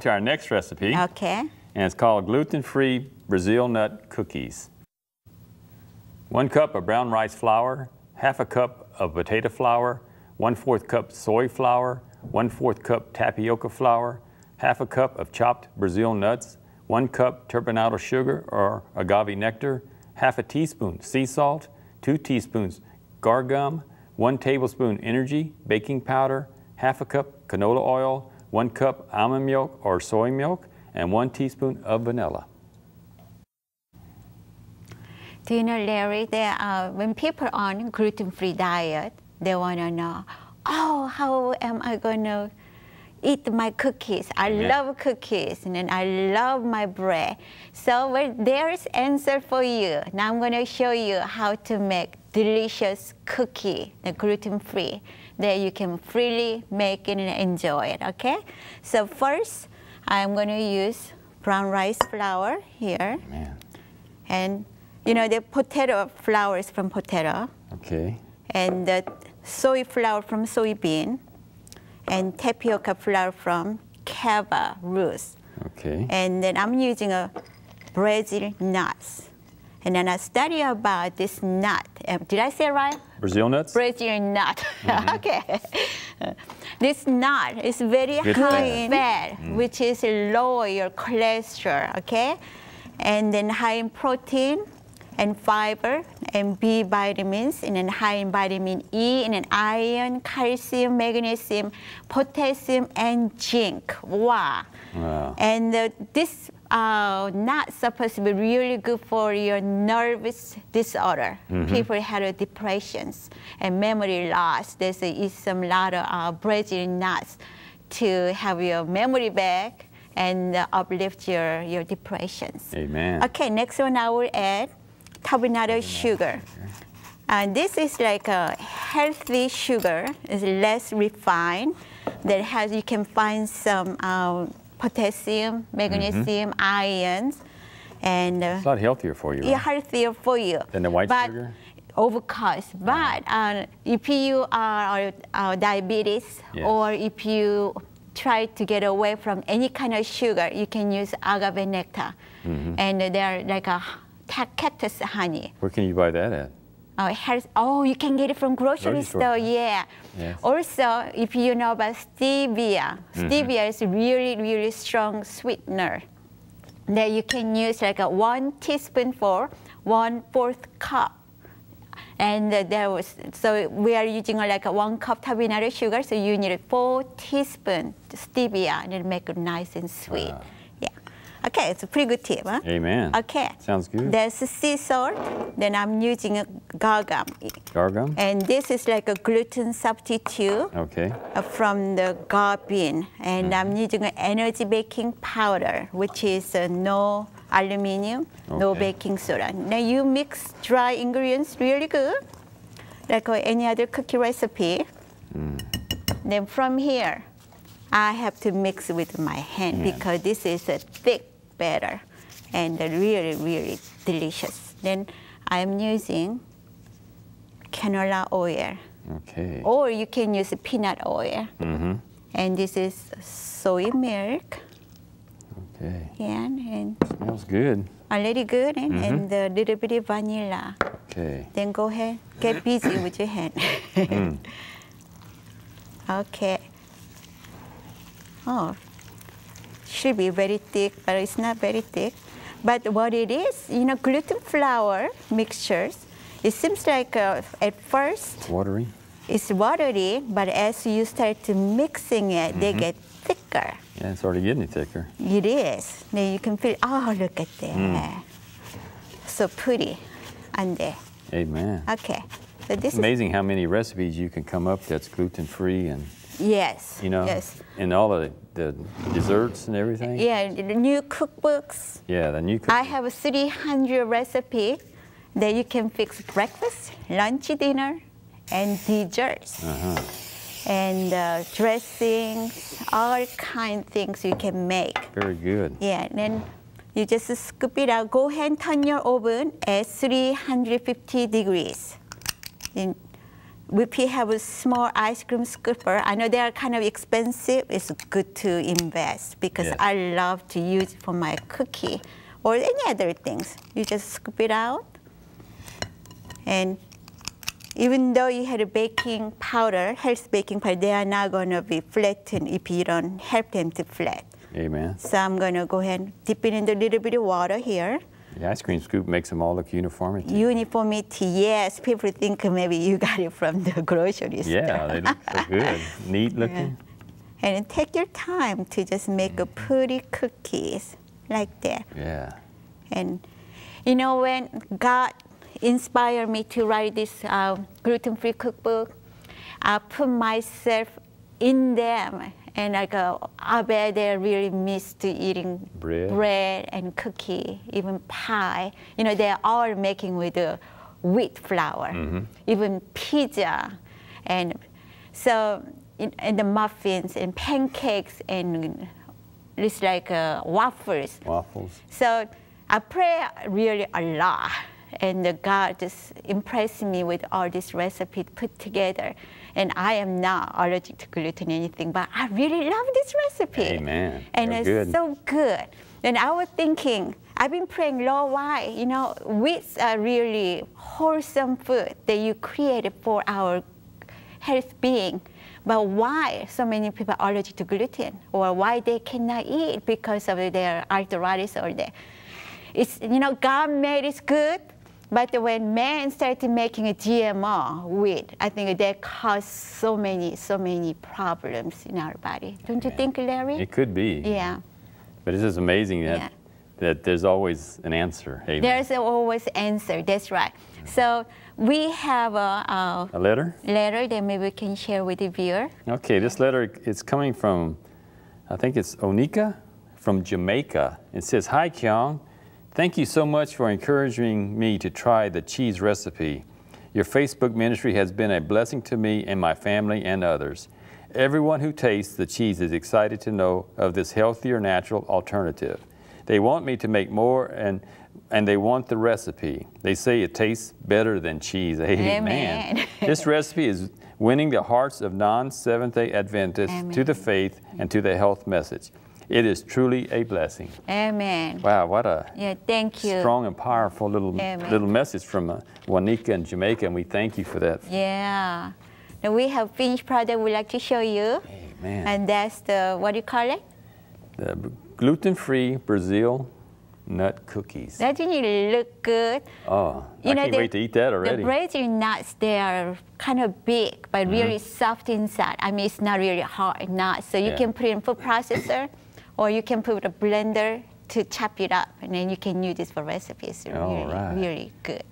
to our next recipe. Okay. And it's called gluten-free Brazil nut cookies. 1 cup of brown rice flour, half a cup of potato flour, 1/4 cup soy flour, 1/4 cup tapioca flour, half a cup of chopped Brazil nuts, 1 cup turbinado sugar or agave nectar, half a teaspoon sea salt, 2 teaspoons gar gum, 1 tablespoon energy baking powder, half a cup canola oil, 1 cup almond milk or soy milk, and 1 teaspoon of vanilla. Do you know, Larry, that when people are on gluten-free diet, they want to know, oh, how am I going to eat my cookies? I love cookies, and then I love my bread. So well, there's answer for you. Now I'm going to show you how to make delicious cookie, the gluten-free, that you can freely make it and enjoy it, okay? So first, I'm going to use brown rice flour here. Man. And you know, the potato flour is from potato. Okay. And the soy flour from soybean. And tapioca flour from cava roots. Okay. And then I'm using a Brazil nuts. And then I study about this nut. Did I say it right? Brazil nuts? Brazil nut. Okay. This nut is very high in fat, which is lower your cholesterol, okay? And then high in protein and fiber and B vitamins, and then high in vitamin E, and then iron, calcium, magnesium, potassium, and zinc. Wow. And this not supposed to be really good for your nervous disorder. People had depressions and memory loss. They say eat some lot of Brazilian nuts to have your memory back and uplift your depressions. Amen. Okay, next one I will add turbinado sugar. And this is like a healthy sugar. It's less refined. That has, you can find some potassium, magnesium, ions, and it's a lot healthier for you. Yeah, healthier for you. Than the white sugar? Of course. But if you are diabetes, or if you try to get away from any kind of sugar, you can use agave nectar. And they're like a cactus honey. Where can you buy that at? You can get it from grocery store, yeah. Yes. Also, if you know about stevia, stevia is really, really strong sweetener that you can use like a 1 teaspoon for 1/4 cup. And so we are using like a 1 cup turbinado sugar, so you need 4 teaspoons stevia, and it'll make it nice and sweet. Yeah. Okay, it's a pretty good tip, huh? Amen. Okay. Sounds good. There's sea salt. Then I'm using a gar gum. Gar gum? And this is like a gluten substitute. Okay. From the gar bean. And I'm using an energy baking powder, which is no aluminum, no baking soda. Now you mix dry ingredients really good, like any other cookie recipe. Then from here, I have to mix with my hand because this is a thick batter and really, really delicious. Then I'm using canola oil. Okay. Or you can use peanut oil. And this is soy milk. Okay. And smells good. Already good, and a little bit of vanilla. Okay. Then go ahead, get busy with your hand. Okay. Oh, should be very thick, but it's not very thick. But what it is, you know, gluten flour mixtures, it seems like at first Watery? It's watery, but as you start to mixing it, they get thicker. Yeah, it's already getting thicker. It is. Now you can feel, oh, look at that. So pretty on there. Amen. Okay. So this it's amazing how many recipes you can come up that's gluten-free and, yes, you know, and all the desserts and everything. Yeah, the new cookbooks. Yeah, the new cookbooks. I have 300 recipes that you can fix breakfast, lunch, dinner, and desserts. And dressings, all kind of things you can make. Very good. Yeah, and then you just scoop it out. Go ahead and turn your oven at 350 degrees. And if you have a small ice cream scooper, I know they are kind of expensive. It's good to invest because Yes. I love to use it for my cookie or any other things. You just scoop it out. And even though you had a baking powder, health baking powder, they are not going to be flattened if you don't help them to flat. Amen. So I'm going to go ahead and dip it in a little bit of water here. The ice cream scoop makes them all look uniformity. Uniformity, yes. People think maybe you got it from the grocery store. Yeah, they look so good. Neat looking. Yeah. And take your time to just make a pretty cookies like that. Yeah. And you know, when God inspired me to write this gluten-free cookbook, I put myself in them. And I go, I bet they really miss to eating bread and cookie, even pie. You know, they're all making with wheat flour, even pizza. And so, and the muffins and pancakes and it's like waffles. Waffles. So I pray really a lot. And God just impressed me with all these recipes put together. And I am not allergic to gluten or anything, but I really love this recipe. Amen. And They're it's good. so good. And I was thinking, I've been praying, Lord, why? You know, wheats are really wholesome food that you created for our health being. But why so many people are allergic to gluten? Or why they cannot eat because of their arthritis or their... It's, you know, God made it good. But when man started making a GMO wheat, I think that caused so many problems in our body. Don't you think, Larry? It could be. Yeah. But it's just amazing that there's always an answer. Amen. There's always an answer. That's right. So we have a letter? Letter that maybe we can share with the viewer. Okay, this letter is coming from, I think it's Onika from Jamaica. It says, "Hi, Kyong. Thank you so much for encouraging me to try the cheese recipe. Your Facebook ministry has been a blessing to me and my family and others. Everyone who tastes the cheese is excited to know of this healthier, natural alternative. They want me to make more and they want the recipe. They say it tastes better than cheese." Amen. This recipe is winning the hearts of non-Seventh-day Adventists to the faith and to the health message. It is truly a blessing. Amen. Wow, what a thank you. Strong and powerful little message from Juanica in Jamaica, and we thank you for that. Yeah. Now we have finished product we'd like to show you. Amen. And that's the, what do you call it? The gluten-free Brazil nut cookies. That really look good. Oh, I can't wait to eat that already. The Brazil nuts, they are kind of big, but really soft inside. I mean, it's not really hard nuts. So you can put it in food processor, or you can put a blender to chop it up, and then you can use this for recipes. Really, really good.